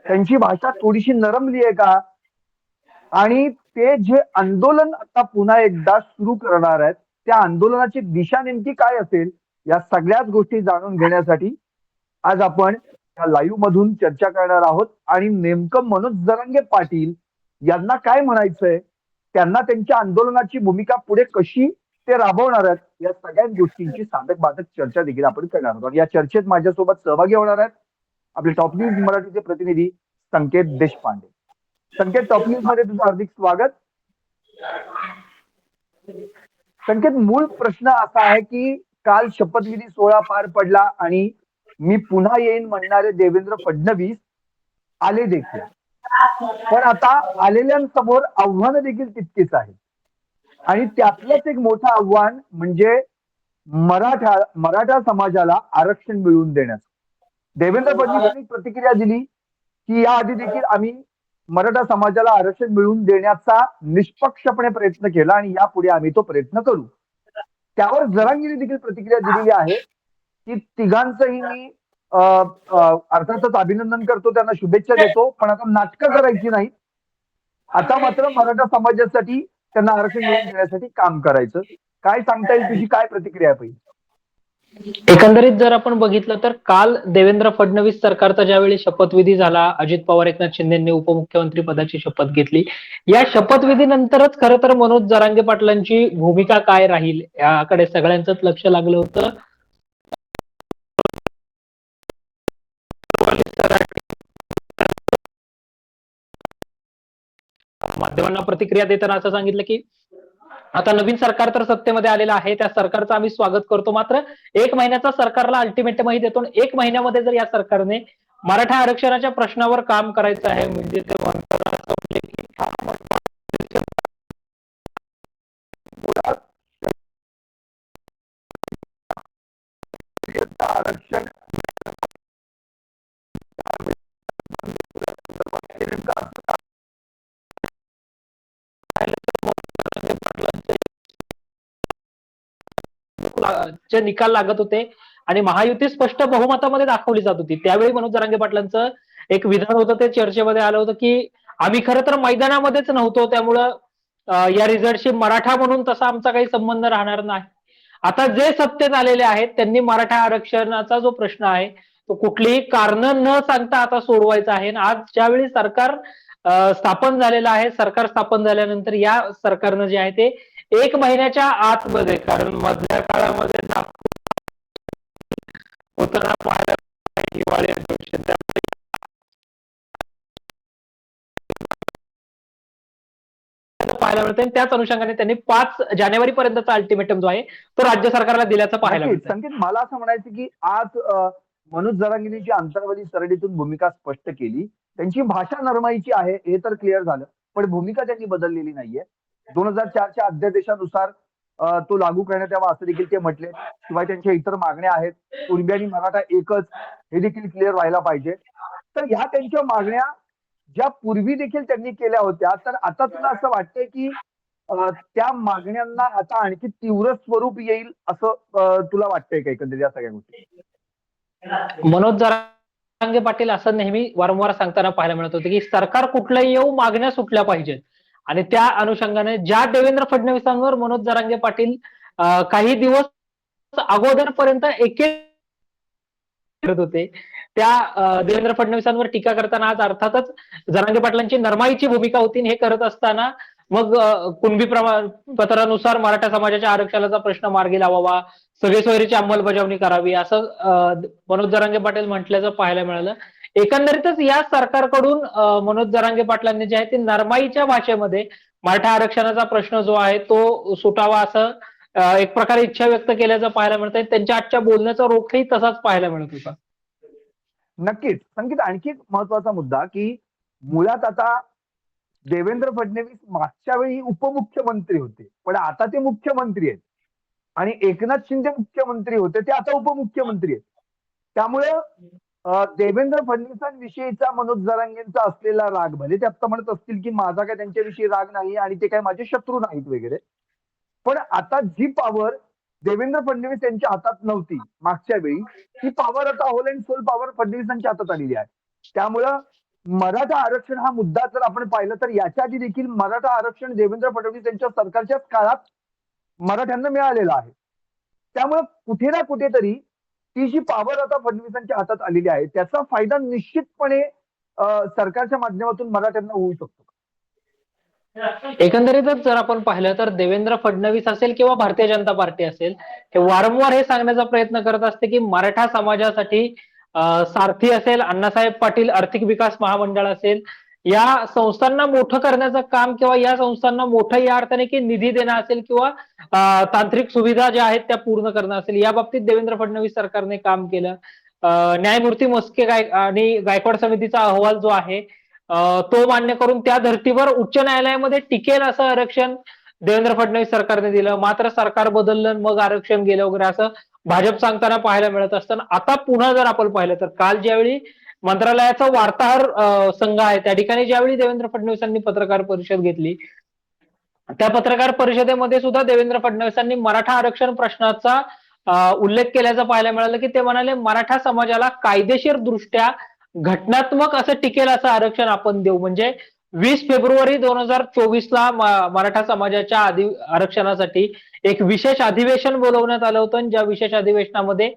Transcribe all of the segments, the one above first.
त्यांची भाषा थोडीशी नरमली आहे का? आणि ते जे आंदोलन आता पुन्हा एकदा सुरू करणार आहेत, त्या आंदोलनाची दिशा नेमकी काय असेल, या सगळ्याच गोष्टी जाणून घेण्यासाठी आज आपण या लाईव्ह मधून चर्चा करणार आहोत. आणि नेमकं मनोज जरांगे पाटील यांना काय म्हणायचंय, त्यांना त्यांच्या आंदोलनाची भूमिका पुढे कशी ते राबवणार आहेत, या सगळ्याच गोष्टींची साधक बाधक चर्चा देखील आपण करणार आहोत. आणि या चर्चेत माझ्यासोबत सहभागी होणार आहेत आपले टॉप न्यूज मराठीचे प्रतिनिधी संकेत देशपांडे. संकेत, टॉप न्यूज मध्ये तुझं हार्दिक स्वागत. संकेत, मूळ प्रश्न असा आहे की काल शपथविधी सोहळा पार पडला आणि मी पुन्हा येईन म्हणणारे देवेंद्र फडणवीस आले देखील. पण आता आलेल्यांसमोर आव्हानं देखील तितकीच आहेत. आणि त्यातलंच एक मोठं आव्हान म्हणजे मराठा समाजाला आरक्षण मिळवून देण्याचं. देवेंद्र फडणवीसांनी प्रतिक्रिया दिली की याआधी देखील आम्ही मराठा समाजाला आरक्षण मिळवून देण्याचा निष्पक्षपणे प्रयत्न केला आणि यापुढे आम्ही तो प्रयत्न करू. त्यावर जरांगीने देखील प्रतिक्रिया दिलेली आहे की तिघांचंही मी अर्थातच अभिनंदन करतो, त्यांना शुभेच्छा देतो, पण आता नाटकं करायची नाही. आता मात्र मराठा समाजासाठी त्यांना आरक्षण मिळवून देण्यासाठी काम करायचं. काय सांगता येईल, तुझी काय प्रतिक्रिया आहे पहिली? एकंदरीत जर आपण बघितलं तर काल देवेंद्र फडणवीस सरकारचा ज्यावेळी शपथविधी झाला, अजित पवार एकनाथ शिंदेंनी उपमुख्यमंत्री पदाची शपथ घेतली. या शपथविधीनंतरच खरं तर मनोज जरांगे पाटलांची भूमिका काय राहील याकडे सगळ्यांचंच लक्ष लागलं होतं. माध्यमांना प्रतिक्रिया देताना असं सांगितलं की आता नवीन सरकार तर सत्तेमध्ये आलेलं आहे, त्या सरकारचं आम्ही स्वागत करतो, मात्र 1 महिन्याचा सरकारला अल्टिमेटमही देतो. 1 महिन्यामध्ये जर या सरकारने मराठा आरक्षणाच्या प्रश्नावर काम करायचं आहे म्हणजे ते आरक्षण चे निकाल लागत होते आणि महायुती स्पष्ट बहुमतामध्ये दाखवली जात होती. त्यावेळी मनोज जरांगे पाटलांचं एक विधान होतं, ते चर्चेमध्ये आलं होतं की आम्ही खरं तर मैदानामध्येच नव्हतो, त्यामुळं या रिझल्टशी मराठा म्हणून तसा आमचा काही संबंध राहणार नाही. आता जे सत्तेत आलेले आहेत त्यांनी मराठा आरक्षणाचा जो प्रश्न आहे तो कुठलीही कारण न सांगता आता सोडवायचा आहे. आज ज्यावेळी सरकार स्थापन झालेलं आहे, सरकार स्थापन झाल्यानंतर या सरकारनं जे आहे ते 1 महिन्याच्या आतमध्ये, कारण मधल्या काळामध्ये होताना पाहायला हिवाळी अधिवेशन पाहायला मिळतं. त्याच अनुषंगाने त्यांनी 5 जानेवारी पर्यंतचा अल्टिमेटम जो आहे तो राज्य सरकारला दिल्याचं पाहायला मिळतं. संकेत, मला असं म्हणायचं की आज मनोज जरांगेंनी जी आंतरवाली सरडीतून भूमिका स्पष्ट केली, त्यांची भाषा नरमाईची आहे हे तर क्लिअर झालं, पण भूमिका त्यांनी बदललेली नाहीये. 2004च्या अध्यादेशानुसार तो लागू करण्यात यावा असं देखील ते म्हटले. शिवाय त्यांच्या इतर मागण्या आहेत, कुणबी आणि मराठा एकच, हे देखील क्लिअर व्हायला पाहिजे. तर ह्या त्यांच्या मागण्या ज्या पूर्वी देखील त्यांनी केल्या होत्या, तर आता तुला असं वाटतंय की त्या मागण्यांना आता आणखी तीव्र स्वरूप येईल असं तुला वाटतंय का एकंदरीत या सगळ्या गोष्टी? मनोज जरांगे पाटील असं नेहमी वारंवार सांगताना पाहायला मिळत होते की सरकार कुठलाही येऊ, मागण्या सुटल्या पाहिजेत. आणि त्या अनुषंगाने ज्या देवेंद्र फडणवीसांवर मनोज जरांगे पाटील काही दिवस अगोदरपर्यंत करत होते, त्या देवेंद्र फडणवीसांवर टीका करताना आज अर्थातच जरांगे पाटलांची नरमाईची भूमिका होती. हे करत असताना मग कुणबी प्रमाणपत्रानुसार मराठा समाजाच्या आरक्षणाचा प्रश्न मार्गी लावावा, सगळे सोयरीची अंमलबजावणी करावी, असं मनोज जरांगे पाटील म्हटल्याचं पाहायला मिळालं. एकंदरीतच या सरकारकडून मनोज जरांगे पाटलांनी जे आहे ते नरमाईच्या भाषेमध्ये मराठा आरक्षणाचा प्रश्न जो आहे तो सुटावा असं एक प्रकारे इच्छा व्यक्त केल्याचं पाहायला मिळतंय. त्यांच्या आजच्या बोलण्याचा रोखही तसाच पाहायला मिळत होता. नक्कीच. संकेत, आणखी एक महत्वाचा मुद्दा की मुळात आता देवेंद्र फडणवीस मागच्या वेळी उपमुख्यमंत्री होते, पण आता ते मुख्यमंत्री आहेत. आणि एकनाथ शिंदे मुख्यमंत्री होते, ते आता उपमुख्यमंत्री आहेत. त्यामुळे देवेंद्र फडणवीसांविषयीचा मनोज जरांगेंचा असलेला राग, भले ते आता म्हणत असतील की माझा काय त्यांच्याविषयी राग नाही आणि ते काय माझे शत्रू नाहीत वगैरे, पण आता जी पॉवर देवेंद्र फडणवीस यांच्या हातात नव्हती मागच्या वेळी, ती पॉवर आता होल अँड सोल पॉवर फडणवीसांच्या हातात आलेली आहे. त्यामुळं मराठा आरक्षण हा मुद्दा जर आपण पाहिलं तर याच्या आधी देखील मराठा आरक्षण देवेंद्र फडणवीस यांच्या सरकारच्याच काळात मराठ्यांना मिळालेलं आहे. त्यामुळे कुठे ना कुठेतरी ती जी पॉवर आता फडणवीसांच्या हातात आलेली आहे त्याचा फायदा निश्चितपणे सरकारच्या माध्यमातून मराठ्यांना होऊ शकतो. एकंदरीतच जर आपण पाहिलं तर देवेंद्र फडणवीस असेल किंवा भारतीय जनता पार्टी असेल, हे वारंवार हे सांगण्याचा प्रयत्न करत असते की मराठा समाजासाठी सारथी असेल, अण्णासाहेब पाटील आर्थिक विकास महामंडळ असेल, या संस्थांना मोठं करण्याचं काम किंवा या संस्थांना मोठं या अर्थाने की निधी देणं असेल किंवा तांत्रिक सुविधा ज्या आहेत त्या पूर्ण करणं असेल, या बाबतीत देवेंद्र फडणवीस सरकारने काम केलं. न्यायमूर्ती मस्के आणि गायकवाड समितीचा अहवाल जो आहे तो मान्य करून त्या धर्तीवर उच्च न्यायालयामध्ये टिकेल असं आरक्षण देवेंद्र फडणवीस सरकारने दिलं. मात्र सरकार बदललं मग आरक्षण गेलं वगैरे असं भाजप सांगताना पाहायला मिळत असताना आता पुन्हा जर आपण पाहिलं तर काल ज्यावेळी मंत्रालयाचा वार्ताहर संघ आहे त्या ठिकाणी ज्यावेळी देवेंद्र फडणवीसांनी पत्रकार परिषद घेतली, त्या पत्रकार परिषदेमध्ये सुद्धा देवेंद्र फडणवीसांनी मराठा आरक्षण प्रश्नाचा उल्लेख केल्याचं पाहायला मिळालं की ते म्हणाले मराठा समाजाला कायदेशीर दृष्ट्या घटनात्मक असं टिकेल असं आरक्षण आपण देऊ. म्हणजे 20 फेब्रुवारी 2024 ला मराठा समाजाच्या आरक्षणासाठी एक विशेष अधिवेशन बोलवण्यात आलं होतं. ज्या विशेष अधिवेशनामध्ये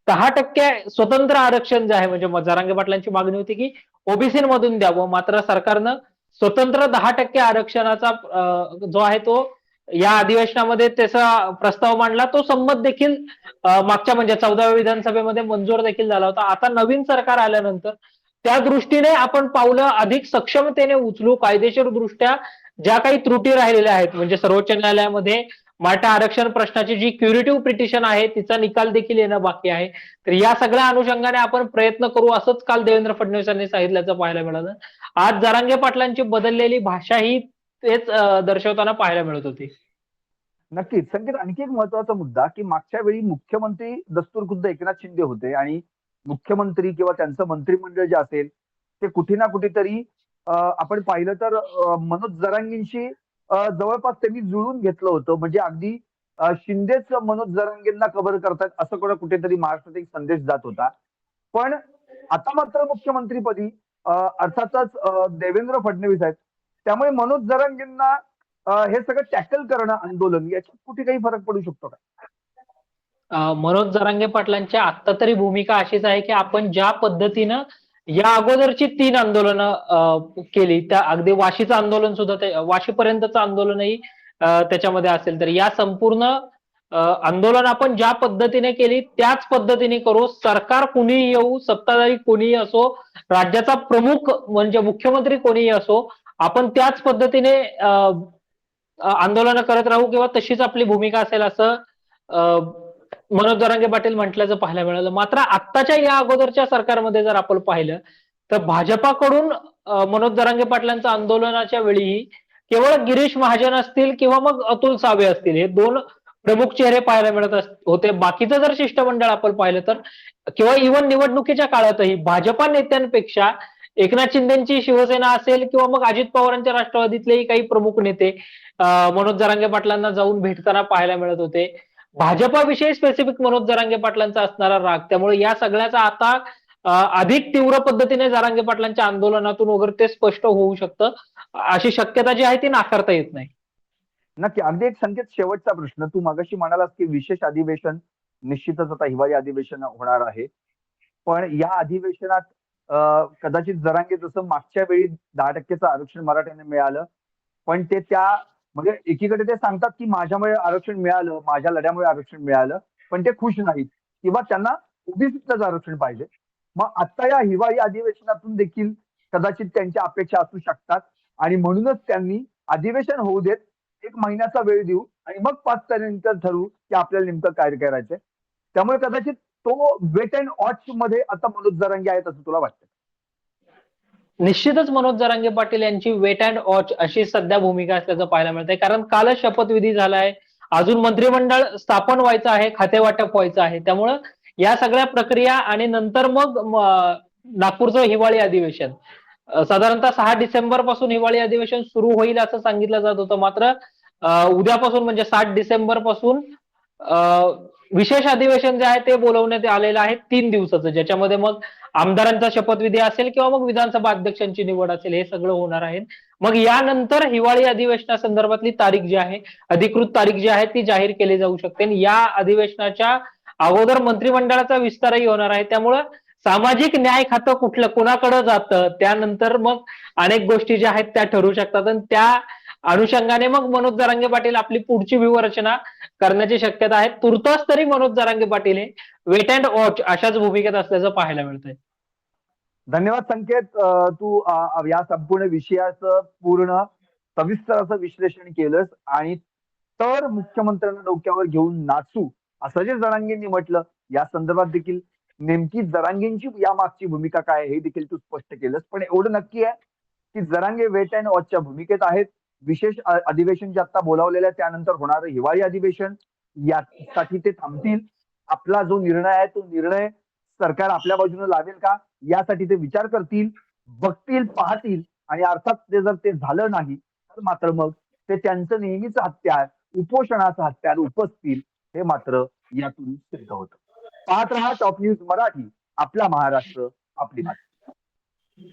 10% स्वतंत्र आरक्षण जे आहे, म्हणजे जरांगे पाटलांची मागणी होती की ओबीसी मधून द्यावं, मात्र सरकारनं स्वतंत्र 10% आरक्षणाचा जो आहे तो या अधिवेशनामध्ये त्याचा प्रस्ताव मांडला. तो संमत देखील मागच्या म्हणजे 14व्या विधानसभेमध्ये मंजूर देखील झाला होता. आता नवीन सरकार आल्यानंतर त्या दृष्टीने आपण पावलं अधिक सक्षमतेने उचलू, कायदेशीर दृष्ट्या ज्या काही त्रुटी राहिलेल्या आहेत, म्हणजे सर्वोच्च न्यायालयामध्ये मराठा आरक्षण प्रश्नाची जी क्युरेटिव्ह पिटिशन आहे तिचा निकाल देखील येणं बाकी आहे. तर या सगळ्या अनुषंगाने आपण प्रयत्न करू असंच काल देवेंद्र फडणवीसांनी सांगितल्याचं पाहायला मिळालं. आज जरांगे पाटलांची बदललेली भाषा ही तेच दर्शवताना पाहायला मिळत होती. नक्कीच संकेत, आणखी एक महत्वाचा मुद्दा की मागच्या वेळी मुख्यमंत्री दस्तूरखुद्द एकनाथ शिंदे होते आणि मुख्यमंत्री किंवा त्यांचं मंत्रिमंडळ जे असेल ते कुठे ना कुठेतरी आपण पाहिलं तर मनोज जरांगेंशी जवळपास त्यांनी जुळून घेतलं होतं. म्हणजे अगदी शिंदेच मनोज जरांगेंना कव्हर करतात असं कुठेतरी महाराष्ट्रात एक संदेश जात होता. पण आता मात्र मुख्यमंत्रीपदी अर्थातच देवेंद्र फडणवीस आहेत. त्यामुळे मनोज जरांगेंना हे सगळं टॅकल करणं आंदोलन याच्यात कुठे काही फरक पडू शकतो का? मनोज जरांगे पाटलांची आता तरी भूमिका अशीच आहे की आपण ज्या पद्धतीनं या अगोदरची 3 आंदोलनं केली, त्या अगदी वाशीचं आंदोलन सुद्धा वाशीपर्यंतचं आंदोलनही त्याच्यामध्ये असेल, तर या संपूर्ण आंदोलन आपण ज्या पद्धतीने केली त्याच पद्धतीने करू. सरकार कुणीही येऊ, सत्ताधारी कोणीही असो, राज्याचा प्रमुख म्हणजे मुख्यमंत्री कोणीही असो, आपण त्याच पद्धतीने आंदोलन करत राहू किंवा तशीच आपली भूमिका असेल असं मनोज जरांगे पाटील म्हटल्याचं पाहायला मिळालं. मात्र आत्ताच्या या अगोदरच्या सरकारमध्ये जर आपण पाहिलं तर भाजपाकडून मनोज जरांगे पाटलांच्या आंदोलनाच्या वेळी केवळ गिरीश महाजन असतील किंवा मग अतुल सावे असतील, हे 2 प्रमुख चेहरे पाहायला मिळत होते. बाकीचं जर शिष्टमंडळ आपण पाहिलं तर किंवा इव्हन निवडणुकीच्या काळातही भाजपा नेत्यांपेक्षा एकनाथ शिंदेची शिवसेना असेल किंवा मग अजित पवारांच्या राष्ट्रवादीतलेही काही प्रमुख नेते मनोज जरांगे पाटलांना जाऊन भेटताना पाहायला मिळत होते. भाजपाविषयी स्पेसिफिक मनोज जरांगे पाटलांचा असणारा राग, त्यामुळे या सगळ्याचा आता अधिक तीव्र पद्धतीने जरांगे पाटलांच्या आंदोलनातून वगैरे ते स्पष्ट होऊ शकतं, अशी शक्यता जी आहे ती नाकारता येत नाही. नक्की. अगदी एक संकेत, शेवटचा प्रश्न. तू मगाशी म्हणालास की विशेष अधिवेशन निश्चितच आता हिवाळी अधिवेशन होणार आहे. पण या अधिवेशनात कदाचित जरांगे जसं मागच्या वेळी 10%चं आरक्षण मराठ्यांना मिळालं, पण ते त्या म्हणजे एकीकडे ते सांगतात की माझ्यामुळे आरक्षण मिळालं, माझ्या लढ्यामुळे आरक्षण मिळालं, पण ते खुश नाहीत किंवा त्यांना ओबीसीचंच आरक्षण पाहिजे. मग आता या हिवाळी अधिवेशनातून देखील कदाचित त्यांच्या अपेक्षा असू शकतात आणि म्हणूनच त्यांनी अधिवेशन होऊ देत, 1 महिन्याचा वेळ देऊ आणि मग 5 तारखेनंतर ठरवू की आपल्याला नेमकं काय करायचंय. त्यामुळे कदाचित तो वेट अँड वॉच मध्ये आता मनोज जरांगे आहेत असं तुला वाटतं? निश्चितच मनोज जरांगे पाटील यांची वेट अँड वॉच अशी सध्या भूमिका असल्याचं पाहायला मिळतंय. कारण कालच शपथविधी झालाय, अजून मंत्रिमंडळ स्थापन व्हायचं आहे, खातेवाटप व्हायचं आहे. त्यामुळं या सगळ्या प्रक्रिया आणि नंतर मग नागपूरचं हिवाळी अधिवेशन साधारणतः 6 डिसेंबर पासून हिवाळी अधिवेशन सुरू होईल असं सांगितलं जात होतं. मात्र उद्यापासून म्हणजे 7 डिसेंबर पासून विशेष अधिवेशन जे आहे ते बोलवण्यात आलेलं आहे 3 दिवसाचं, ज्याच्यामध्ये मग आमदारांचा शपथविधी असेल किंवा मग विधानसभा अध्यक्षांची निवड असेल, हे सगळं होणार आहे. मग यानंतर हिवाळी अधिवेशनासंदर्भातली तारीख जी आहे, अधिकृत तारीख जी आहे ती जाहीर केली जाऊ शकते. आणि या अधिवेशनाच्या अगोदर मंत्रिमंडळाचा विस्तारही होणार आहे. त्यामुळं सामाजिक न्याय खातं कुठलं कुणाकडे जातं, त्यानंतर मग अनेक गोष्टी ज्या आहेत त्या ठरू शकतात आणि त्या अनुषंगाने मग मनोज जरांगे पाटील आपली पुढची व्यूहरचना करण्याची शक्यता आहे. तुर्तास तरी मनोज जरांगे पाटील हे वेट अँड वॉच अशाच भूमिकेत असल्याचं पाहायला मिळतंय. धन्यवाद संकेत. तू या संपूर्ण विषयाचं पूर्ण सविस्तर असं विश्लेषण केलंस आणि तर मुख्यमंत्र्यांना डोक्यावर घेऊन नाचू असं जे जरांगेंनी म्हटलं, या संदर्भात देखील नेमकी जरांगेंची या मागची भूमिका काय आहे हे देखील तू स्पष्ट केलंस. पण एवढं नक्की आहे की जरांगे वेट अँड वॉचच्या भूमिकेत आहेत. विशेष अधिवेशन जे आता बोलावलेलं आहे त्यानंतर होणारं हिवाळी अधिवेशन यासाठी ते थांबतील. आपला जो निर्णय आहे तो निर्णय सरकार आपल्या बाजूने लावेल का यासाठी ते विचार करतील, बघतील, पाहतील आणि अर्थात ते जर ते झालं नाही तर मात्र मग ते त्यांचं नेहमीच हत्यार, उपोषणाचं हत्यार उपसतील. हे मात्र यातून सिद्ध होतं. पाहत रहा टॉप न्यूज मराठी, आपला महाराष्ट्र आपली माहिती.